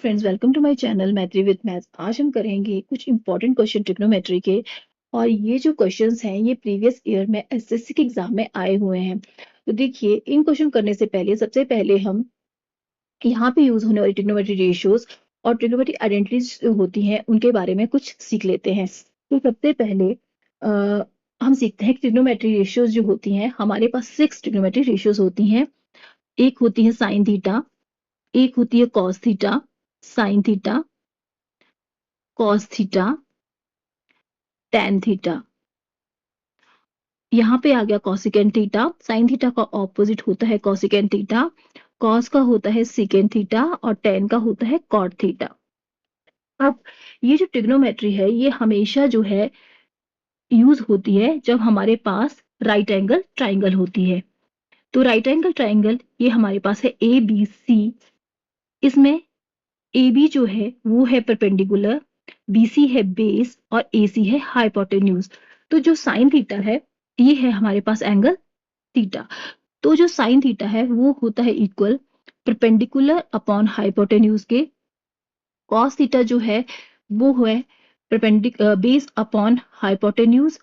Friends, welcome to my channel Maitri with maths. आज हम करेंगे कुछ इंपॉर्टेंट क्वेश्चन ट्रिग्नोमेट्री के। और ये जो क्वेश्चंस हैं ये प्रीवियस ईयर में एसएससी के एग्जाम में आए हुए हैं। तो देखिए, इन क्वेश्चन करने से पहले सबसे पहले हम यहाँ पे यूज होने वाली ट्रिग्नोमेट्री रेशियोज और ट्रिग्नोमेट्री आइडेंटिटीज जो होती हैं उनके बारे में कुछ सीख लेते हैं। तो सबसे पहले हम सीखते हैं कि ट्रिग्नोमेट्री रेशियोज जो होती हैं, हमारे पास 6 ट्रिग्नोमेट्री रेशियोज होती हैं। एक होती है साइन थीटा, एक होती है cos theta, sine theta, cos theta, tan theta. यहाँ पे आ गया कॉसिकेंट थीटा। साइन थीटा का ऑपोजिट होता है कॉसिकेंट थीटा, कॉस का होता है सिकेंट थीटा और टैन का होता है कॉट थीटा। अब ये जो ट्रिग्नोमेट्री है ये हमेशा जो है यूज होती है जब हमारे पास राइट एंगल ट्राइंगल होती है। तो राइट एंगल ट्राइंगल ये हमारे पास है ए बी सी। इसमें ए बी जो है वो है परपेंडिकुलर, बीसी है बेस और एसी है हाइपोटेन्यूज। तो जो साइन थीटा है ये है हमारे पास एंगल थीटा। तो जो साइन थीटा है वो होता है इक्वल परपेंडिकुलर अपॉन हाइपोटेन्यूज के। कॉस थीटा जो है वो है बेस अपॉन हाइपोटेन्यूज।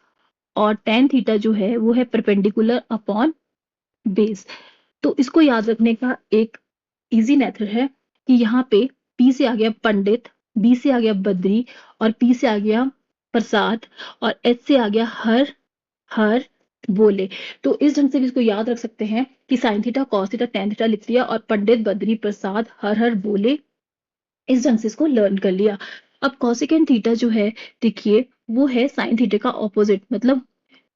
और टेन थीटा जो है वो है परपेंडिकुलर अपॉन बेस। तो इसको याद रखने का एक इजी मेथड है कि यहाँ पे पी से आ गया पंडित, बी से आ गया बद्री और पी से आ गया प्रसाद और एच से आ गया हर हर बोले। तो इस ढंग से भी इसको याद रख सकते हैं कि sine theta cos theta tan theta लिख लिया और पंडित बद्री प्रसाद हर हर बोले। इस ढंग से इसको लर्न कर लिया। अब कॉसिकेंट थीटा जो है, देखिए वो है साइन थीटा का ऑपोजिट, मतलब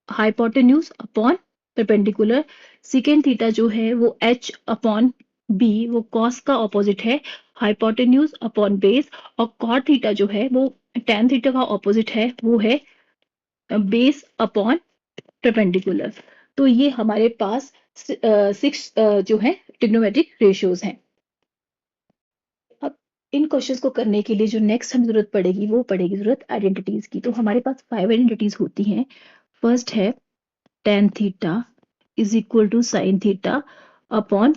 hypotenuse upon perpendicular. Secant theta जो है वो एच अपॉन बी, वो कॉस का ऑपोजिट है हाइपोटेन्यूज अपॉन बेस। और कॉट थीटा जो है वो टेन थीटा का ऑपोजिट है, वो है बेस अपॉन परपेंडिकुलर। तो ये हमारे पास 6 जो है ट्रिग्नोमेट्रिक रेशियोज हैं। अब इन क्वेश्चंस को करने के लिए जो नेक्स्ट हमें जरूरत पड़ेगी वो पड़ेगी जरूरत आइडेंटिटीज की। तो हमारे पास 5 आइडेंटिटीज होती हैं। फर्स्ट है tan theta is equal to sine theta upon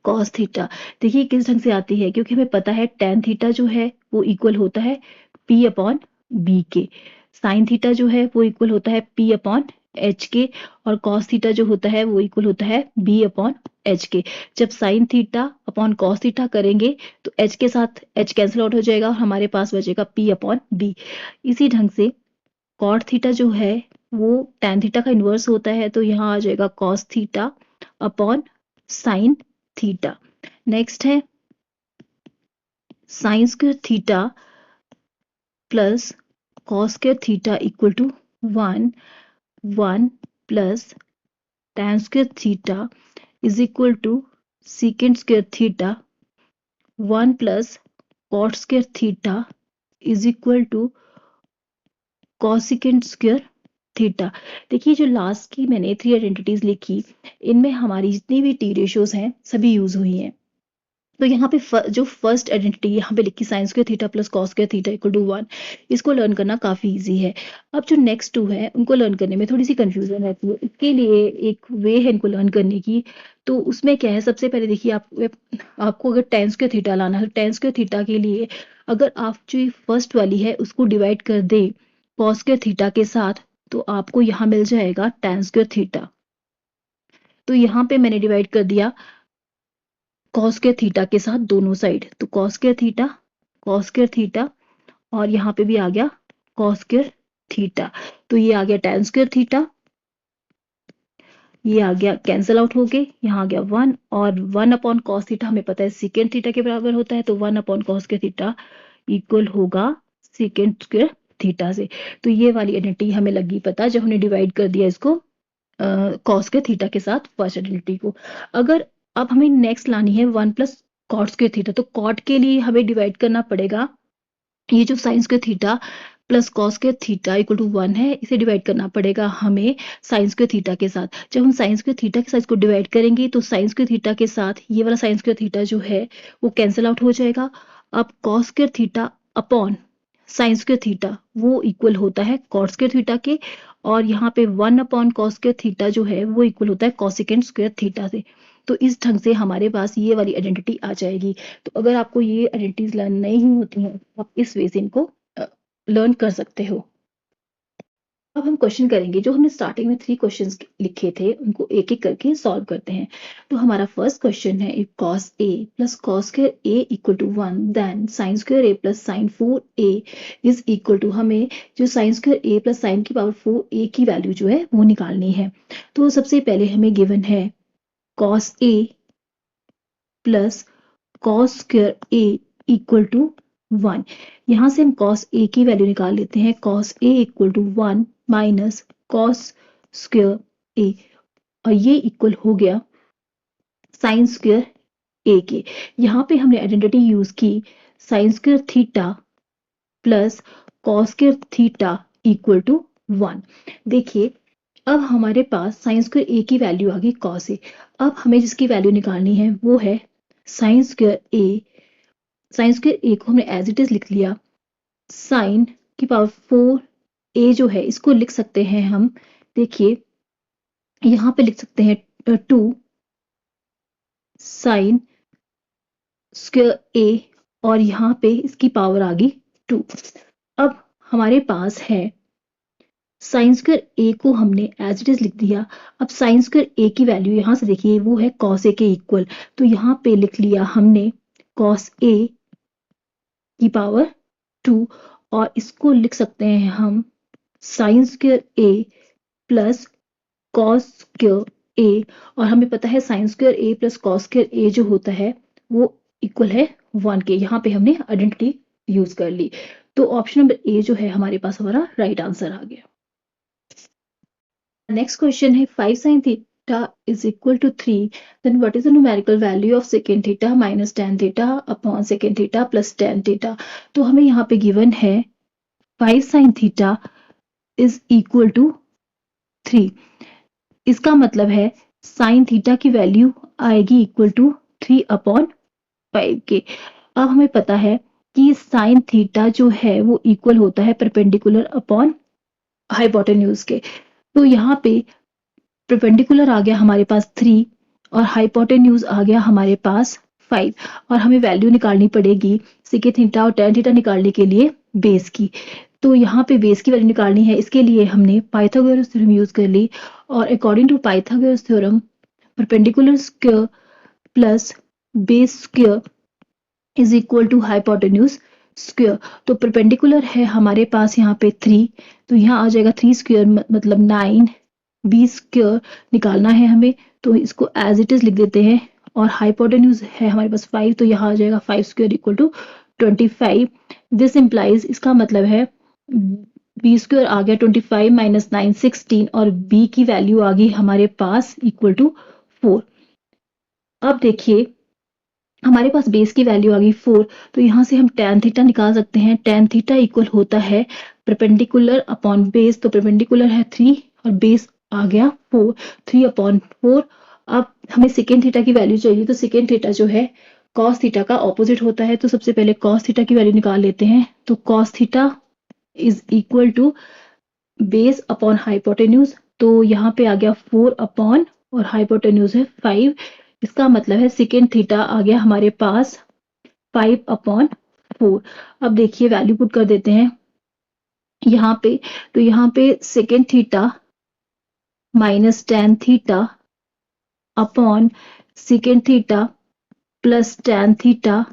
cos theta. देखिए किस ढंग से आती है, क्योंकि हमें पता है tan थीटा जो है वो इक्वल होता है p अपॉन बी के, साइन थीटा जो है वो इक्वल होता है p अपॉन एच के, और कॉस थीटा जो होता है वो इक्वल होता है b अपॉन एच के। जब sign theta upon cos theta करेंगे तो h के साथ h कैंसिल आउट हो जाएगा और हमारे पास बचेगा p अपॉन b। इसी ढंग से कॉट थीटा जो है वो tan थीटा का इनवर्स होता है, तो यहाँ आ जाएगा cos theta upon sine theta. Next है sine square theta plus cos square theta equal to 1 plus tan square theta is equal to secant square theta 1 plus cot square theta is equal to cosecant square theta. देखिए जो last की मैंने 3 identities लिखी, इनमें हमारी जितनी भी T ratios हैं सभी यूज हुई हैं। तो यहाँ पे जो फर्स्ट आइडेंटिटी यहाँ पे लिखी sine square theta plus cos square theta equal to 1, इसको लर्न करना काफी इजी है। अब जो नेक्स्ट 2 है उनको लर्न करने में थोड़ी सी कंफ्यूजन रहती है। इसके लिए एक वे है इनको लर्न करने की। तो उसमें क्या है, सबसे पहले देखिए आपको अगर tan स्क्वायर थीटा लाना है तो tan स्क्वायर थीटा के लिए अगर आप जो फर्स्ट वाली है उसको डिवाइड कर दे कॉस स्क्वायर थीटा के साथ तो आपको यहाँ मिल जाएगा tan स्क्वायर थीटा। तो यहाँ पे मैंने डिवाइड कर दिया कॉस स्क्वायर थीटा के साथ दोनों साइड, तो कॉस स्क्वायर थीटा और यहाँ पे भी आ गया कॉस स्क्वायर थीटा। तो ये आ गया tan स्क्वायर थीटा, ये आ गया कैंसल आउट हो गए, यहाँ आ गया 1 और 1 अपॉन कॉस थीटा हमें पता है सेकेंड थीटा के बराबर होता है, तो 1 upon cos square theta equal होगा सेकेंड स्क्वायर थीटा से। तो ये वाली आइडेंटिटी हमें लगी पता जब हमने डिवाइड कर दिया इसको कॉस के थीटा के साथ फर्स्ट आइडेंटिटी को। अगर अब हमें नेक्स्ट लानी है 1 प्लस कॉट स्क्वायर थीटा, तो कॉट के लिए हमें डिवाइड करना पड़ेगा ये जो sine square theta plus cos square theta equal to 1 है, इसे डिवाइड करना पड़ेगा हमें साइन स्क्वायर थीटा के साथ। जब हम साइन स्क्वायर थीटा के साथ इसको डिवाइड करेंगे तो साइन स्क्वायर थीटा के साथ ये वाला साइन स्क्वायर थीटा जो है वो कैंसिल आउट हो जाएगा। अब cos square theta upon sign square theta वो इक्वल होता है कॉट स्क्वायर थीटा के, और यहाँ पे 1 अपॉन कॉस स्क्वायर थीटा जो है वो इक्वल होता है कॉसिकेंड स्क्वायर थीटा से। तो इस ढंग से हमारे पास ये वाली आइडेंटिटी आ जाएगी। तो अगर आपको ये आइडेंटिटीज लर्न नहीं होती हैं, आप इस वे से इनको लर्न कर सकते हो। अब हम क्वेश्चन करेंगे। जो हमने स्टार्टिंग में 3 क्वेश्चंस लिखे थे, उनको एक-एक करके सॉल्व करते हैं। तो हमारा फर्स्ट क्वेश्चन है, if cos A plus cos square A equal to 1, then sin square A plus sin 4A is equal to, हमें जो sin square A plus sin की पावर 4A की वैल्यू जो है वो निकालनी है। तो सबसे पहले हमें गिवन है cos A plus cos square A equal to 1। यहाँ से हम cos A की वैल्यू निकाल लेते हैं। cos A equal to 1 minus cos square A, और ये इक्वल हो गया sin square A के। यहाँ पे हमने आइडेंटिटी यूज की sin square theta plus cos square theta equal to 1। देखिए अब हमारे पास sin square A की वैल्यू आ गई cos A। अब हमें जिसकी वैल्यू निकालनी है वो है sin square A। sin square A को हमने एज इट इज लिख लिया। sin की पावर 4A जो है इसको लिख सकते हैं हम, देखिए यहाँ पे लिख सकते हैं 2 sin स्क्वायर A, और यहाँ पे इसकी पावर आ गई 2। अब हमारे पास है साइन स्क्वायर A को हमने एज इट इज लिख दिया। अब साइन स्क्वायर A की वैल्यू यहाँ से देखिए वो है cos A के इक्वल, तो यहाँ पे लिख लिया हमने cos A की पावर 2, और इसको लिख सकते हैं हम sine square A plus cos square A, और हमें पता है sine square A plus cos square A जो होता है वो इक्वल है 1 के। यहाँ पे हमने आइडेंटिटी यूज कर ली, तो ऑप्शन नंबर ए जो है हमारे पास हमारा राइट आंसर आ गया। नेक्स्ट क्वेश्चन है 5 sin theta is equal to 3, then what is the numerical value of secant theta minus tan theta upon secant theta plus tan theta। तो हमें यहाँ पे गिवन है 5 sin theta is equal to 3। इसका मतलब है sine theta की value आएगी इक्वल टू 3 अपॉन 5 के। अब हमें पता है कि साइन थीटा जो है वो इक्वल होता है परपेंडिकुलर अपॉन हाइपोटेन्यूज के। तो यहाँ पे परपेंडिकुलर आ गया हमारे पास 3 और हाइपोटेन्यूज आ गया हमारे पास 5, और हमें वैल्यू निकालनी पड़ेगी सेकेंड थीटा और tan थीटा निकालने के लिए बेस की। तो यहाँ पे बेस की वैल्यू निकालनी है, इसके लिए हमने पाइथागोरस थ्योरम यूज कर ली, और according to Pythagoras theorem perpendicular square plus base square is equal to hypotenuse square. तो परपेंडिकुलर है हमारे पास यहाँ पे 3, तो यहाँ आ जाएगा 3 स्क्वायर मतलब 9, बी स्क्वायर निकालना है हमें, तो इसको एज इट इज लिख देते हैं, और हाइपोटेन्यूज है हमारे पास 5, तो यहाँ आ जाएगा 5 square equal to 25। This implies, इसका मतलब है बी स्क्वायर आ गया 25 माइनस 9 16, और बी की वैल्यू आ गई हमारे पास इक्वल टू 4। अब देखिए हमारे पास बेस की वैल्यू आ गई 4, तो यहाँ से हम tan थीटा निकाल सकते हैं। tan थीटा इक्वल होता है परपेंडिकुलर अपॉन बेस, तो परपेंडिकुलर है 3 और बेस आ गया 4, 3 अपॉन 4। अब हमें सेकेंड थीटा की वैल्यू चाहिए, तो सेकेंड थीटा जो है cos थीटा का ऑपोजिट होता है, तो सबसे पहले cos थीटा की वैल्यू निकाल लेते हैं। तो cos theta is equal to base upon hypotenuse, तो यहाँ पे आ गया 4 अपॉन और हाइपोटेन्यूज है 5। इसका मतलब है सेकेंड थीटा आ गया हमारे पास 5 अपॉन 4। अब देखिए वैल्यू पुट कर देते हैं यहाँ पे, तो यहाँ पे secant theta minus tan theta upon secant theta plus tan theta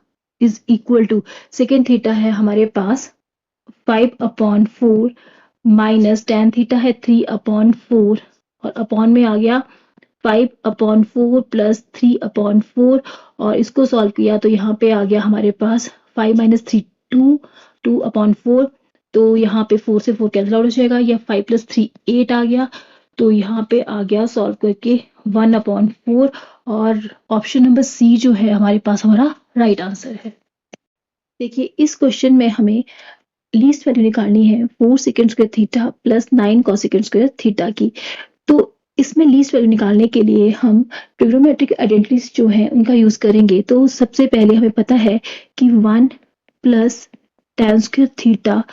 is equal to, secant theta है हमारे पास 5 अपॉन 4 माइनस tan थीटा है 3 अपॉन 4, और अपॉन में आ गया 5 अपॉन 4 प्लस 3 अपॉन 4, और इसको सॉल्व किया तो यहाँ पे आ गया हमारे पास 5 माइनस 3 2, 2 अपॉन 4, तो यहाँ पे 4 से 4 कैंसिल आउट हो जाएगा, या 5 प्लस 3 8 आ गया, तो यहाँ पे आ गया सॉल्व करके 1 अपॉन 4, और ऑप्शन नंबर सी जो है हमारे पास हमारा राइट आंसर है। देखिए इस क्वेश्चन में हमें लीस्ट वैल्यू निकालनी है 4 secant square theta plus 9 cos second square theta की। तो इसमें लीस्ट वैल्यू निकालने के लिए हम ट्रिग्नोमेट्रिक आइडेंटिटीज जो हैं उनका यूज करेंगे। तो सबसे पहले हमें पता है कि 1 plus tan square theta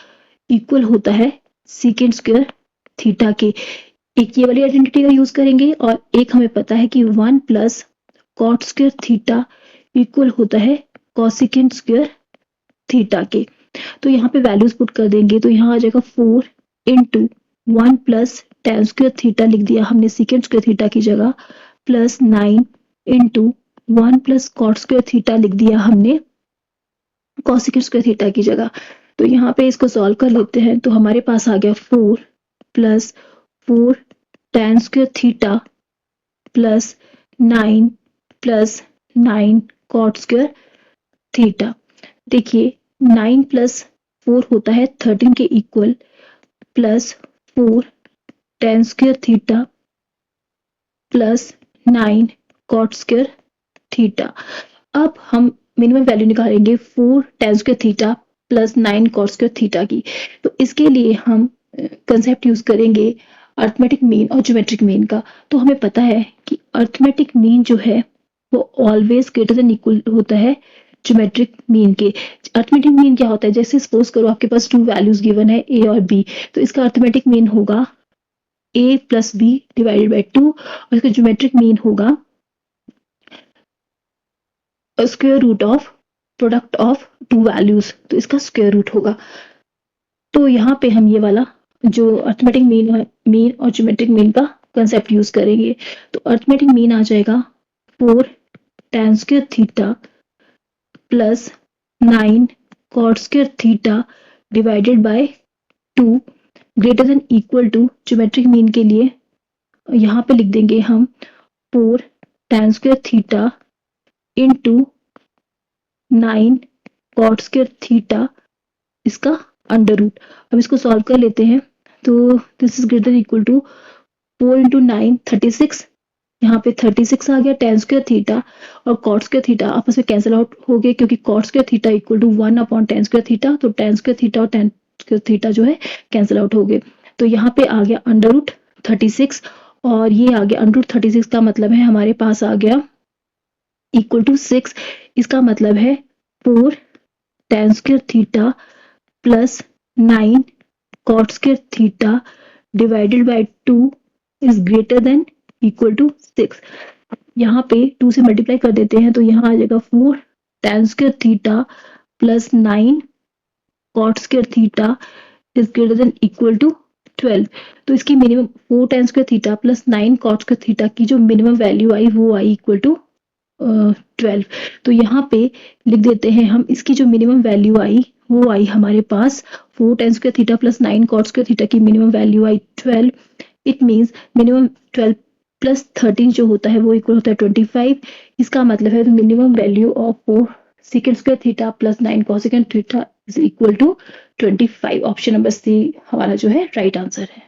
equal होता है सेकेंड स्क्वायर थीटा के। एक ये वाली आइडेंटिटी का यूज करेंगे, और एक हमें पता है कि 1 plus cot square theta equal होता है कोसिकेंट स्क्वायर थीटा के। तो यहाँ पे वैल्यूज पुट कर देंगे तो यहाँ आ जाएगा 4 into 1 plus tan square theta लिख दिया हमने सीकेंट स्क्वायर थीटा की जगह, plus 9 into 1 plus cot square theta लिख दिया हमने कोसिकेंट स्क्वायर थीटा की जगह। तो यहाँ पे इसको सॉल्व कर लेते हैं तो हमारे पास आ गया 4 plus 4 tan square theta plus 9 plus 9 cot square theta. देखिए 9 प्लस 4 होता है 13 के equal, plus 4 tan square theta plus 9 cot square theta. अब हम मिनिमम वैल्यू निकालेंगे 4 tan square theta plus 9 cot square theta की। तो इसके लिए हम कंसेप्ट यूज करेंगे अर्थमेटिक मीन और ज्योमेट्रिक मीन का। तो हमें पता है कि अर्थमेटिक मीन जो है वो ऑलवेज ग्रेटर देन इक्वल होता है ज्योमेट्रिक मीन के। अर्थमेटिक मीन क्या होता है, जैसे सपोज करो आपके पास 2 वैल्यूज गिवन है ए और बी, तो इसका अर्थमेटिक मीन होगा a plus B divided by 2 और इसका ज्योमेट्रिक मीन होगा square root of product of 2 values, तो इसका स्क्वायर रूट होगा। तो यहाँ पे हम ये वाला जो अर्थमेटिक मीन और ज्योमेट्रिक मीन का कंसेप्ट यूज करेंगे। तो अर्थमेटिक मीन आ जाएगा 4 tan square theta plus 9 cot square theta divided by 2 greater than equal to geometric mean के लिए यहाँ पे लिख देंगे हम 4 tan square theta into 9 cot square theta इसका अंडर रूट। अब इसको सॉल्व कर लेते हैं तो this is greater equal to 4 into 9 36, यहाँ पे 36 आ गया, टेन स्क्वायर थीटा और कॉट स्क्वायर थीटा आपस में कैंसिल आउट हो गए क्योंकि cot square theta equal to 1 upon tan square theta, तो टेन स्क्वायर थीटा और टेन स्क्वायर थीटा जो है कैंसिल आउट हो गए। तो यहाँ पे आ गया अंडर रूट 36 और ये आ गया अंडर रूट 36 का मतलब है हमारे पास आ गया इक्वल टू 6। इसका मतलब है 4 tan square theta plus 9 cot square theta divided by 2 is greater than equal to 6। यहाँ पे 2 से मल्टीप्लाई कर देते हैं तो यहाँ आ जाएगा 4 tan square theta plus 9 cot square theta is greater than equal to 12। तो इसकी minimum 4 tan square theta plus 9 cot square theta की जो मिनिमम वैल्यू आई वो आई इक्वल टू 12। तो यहाँ पे लिख देते हैं हम इसकी जो मिनिमम वैल्यू आई वो आई हमारे पास 4 tan square theta plus 9 cot square theta की मिनिमम वैल्यू आई 12। इट मीन्स मिनिमम 12 प्लस 13 जो होता है वो इक्वल होता है 25। इसका मतलब है minimum value of 4 secant square theta plus 9 cosecant theta is equal to 25। Option number C हमारा जो है राइट आंसर है।